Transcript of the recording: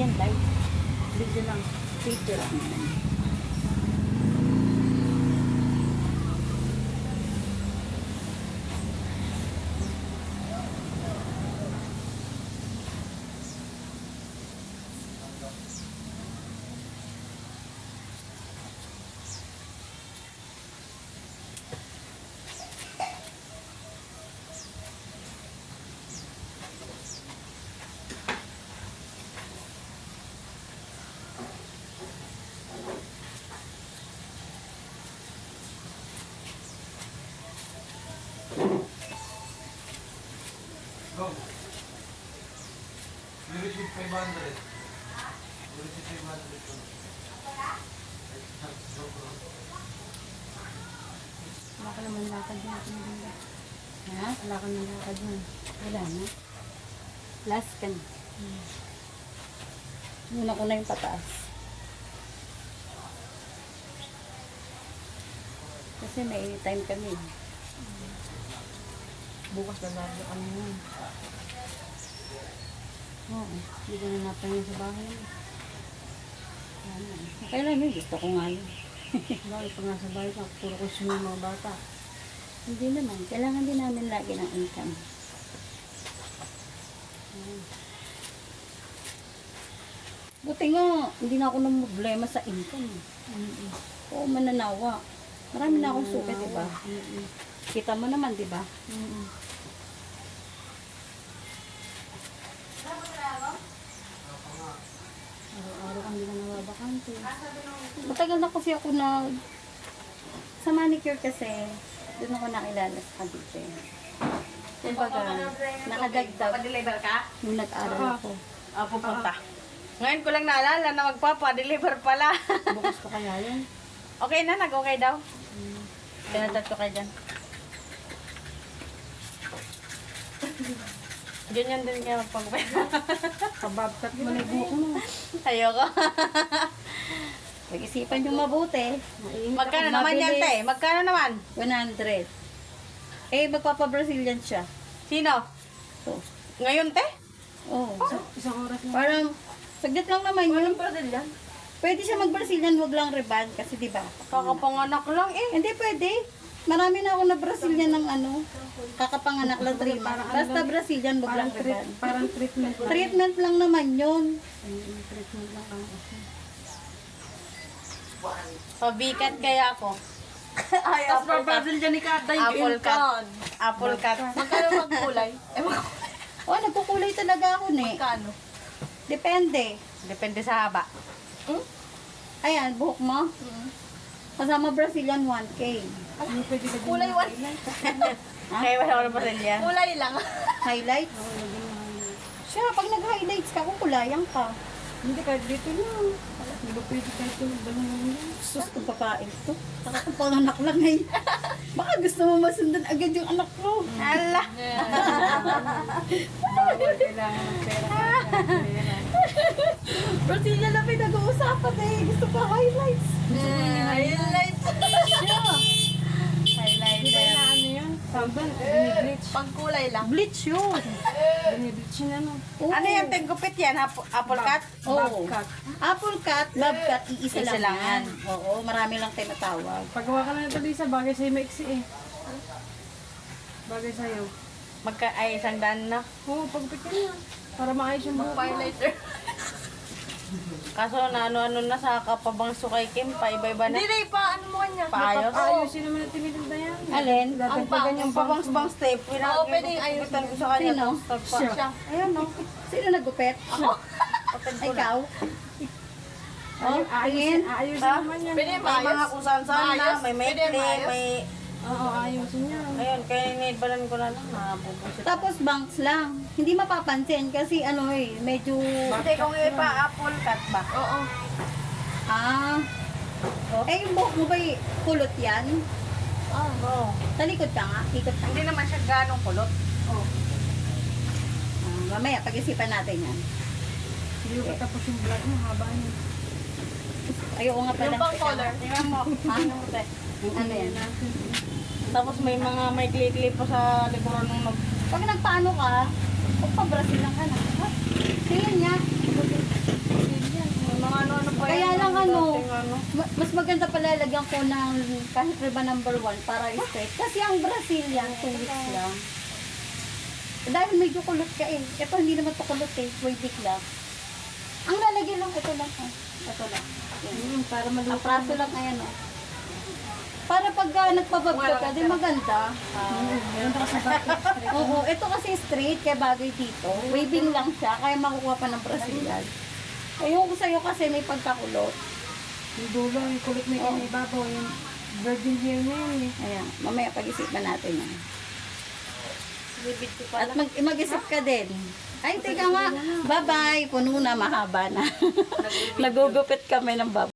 yan, live. Video lang. Picture lang. Go. You receive 500. You receive 500. Wala ka naman lakad natin. Ha? Wala ka naman lakad mo. Wala na. Last ka na. Muna ko na yung pataas. Kasi may time kami. Bukas na lalo kami nun. Oo. Hindi ko na napahin sa bahay. Kailan yun? Gusto ko nga yun. Bakit pag nasa bahay ka, puro ko yung mga bata. Hindi naman. Kailangan din namin lagi ng income. Buti nga, hindi na ako nang problema sa income. Oo, mananawa. Marami na akong sukat, diba? Kita mo naman, diba? Araw-araw kang hindi na nawabakante. Matagal na kasi ako sa manicure kasi, doon ako nakilala sa Cavite. Kumbaga, nakadagdag Pa-deliver ka? nung nag-aral ako. Pupunta. Ngayon ko lang naalala na magpapa-deliver pala. Bukas pa kaya yun? Okay na, nag-okay daw. Pinatat ko kayo dyan. Ganyan din kaya magpag-pera. Kababkat mo na yung buhok mo. Ayoko. Pag-isipan yung mabuti, Magkano naman yan, te? Magkano naman? 100. Eh, magpapa-Brazilian siya. Sino? So, Ngayon, te? oh. Isang oras na. Parang, saglit lang naman yun. Brazilian? Pwede siya mag-Brazilian, wag lang reband kasi diba? Kakapanganak lang eh. Hindi pwede. Marami na ako na Brazilian ng kakapanganak lang 3 months. Basta Brazilian, wag lang reband. Parang treatment lang. Treatment lang naman yun. Treatment lang ang Pabikat kaya ako. Ay, Tapos apple cut. pa-Brazilian ni Katay. Apple cut. Apple cut. Magkano magkulay? Oh, nagkukulay talaga ako ne. Magkano? Depende. Depende sa haba. Ayan, buhok mo. Kasama Brazilian 1K. Kulay Kaya wala ko na Brazilian. Kulay lang. Highlights. Siya, pag nag-highlights ka, kukulayan ka. Hindi kahit dito na. Hindi ba pwede kahit yung balong Sus, kung papain to. Panganak lang eh. Baka gusto mo masundan agad yung anak mo. Ala. bawal kailangan ng pera. Brazilian na pinag-uusapan eh. Gusto pa highlights. Highlights. Di ba na ano yun? Tambal, binibleach. Pangkulay lang. Bleach yun. Binibleach yun ano. Oo. Ano yung tinggupit yan? Apple cut? Oo. Cut. Apple cut, bob cut, iisa Isa lang lang yan. Oo, marami lang tinatawag. Paggawa ka lang ito, Lisa, bagay sa'yo maiksi eh. Bagay sa'yo. Ay, isang daan na. Oo, pagpit ka na. Para maayos yung buhok. Highlighter. Kaso na ano-ano na sa kapabangso kay Kim, pa-iba-iba na. Hindi, paano mo kanya? Paayos? Ayusin naman ang tinitinda yan. Alin? Dadagdagan yung bangs. Pabangs-bang step. Oo, pwedeng ayusin ko sa kanya. Sino? Siya. Ayun no. Sino nagupit? Ikaw? Oh, tingin. Ayusin Ha? naman yan. May mga kusan-san na, may maikli, may... Oo, ayusin yan. Ayun, kaya inibalan ko na lang, nabubusit. Tapos banks lang. Hindi mapapansin kasi medyo... Hindi, kung ipa-apple cut ba? Oo. Yung buhok mo ba'y kulot yan? Oo. Talikod ka nga. Ikot ka. Hindi naman siya ganong kulot. Mamaya, pag-isipan natin yan. Hindi ko tapos yung vlog mo, haba niya. Ayoko nga pala. Yung pang color, tingnan mo. Ano mo tayo? Ano yan? Tapos may mga may clip pa sa likuran ng nag... Pag nagpaano ka, pa-Brazil lang ka na. Ha? Tingin niya. Mas maganda pala lagyan ko ng kahit riba number 1 para straight. Kasi ang Brazilian, 2 weeks lang. Dahil medyo kulot ka eh. Ito hindi naman to kulot eh. Week lang. Ang lalagyan lang, ito lang. Oh. Ito lang. Yan. Para Ang maluto. praso lang, ayan o. Para pag nagpabagka ka, di maganda. Meron pa kasi bakit. Oo, ito kasi straight, kaya bagay dito. Waving lang siya, kaya makukuha pa ng Brazilian. Ayun ko sa'yo kasi may pagkakulot. Yung dulo, yung kulit mo yung ibabaw, yung virgin hair na yun eh. Ayan, mamaya pag-isipan natin yan. Bibig ko pala. At mag-isip ka din. Ay, teka nga. Bye-bye. Puno na, mahaba na. Nagugupit kami ng baba.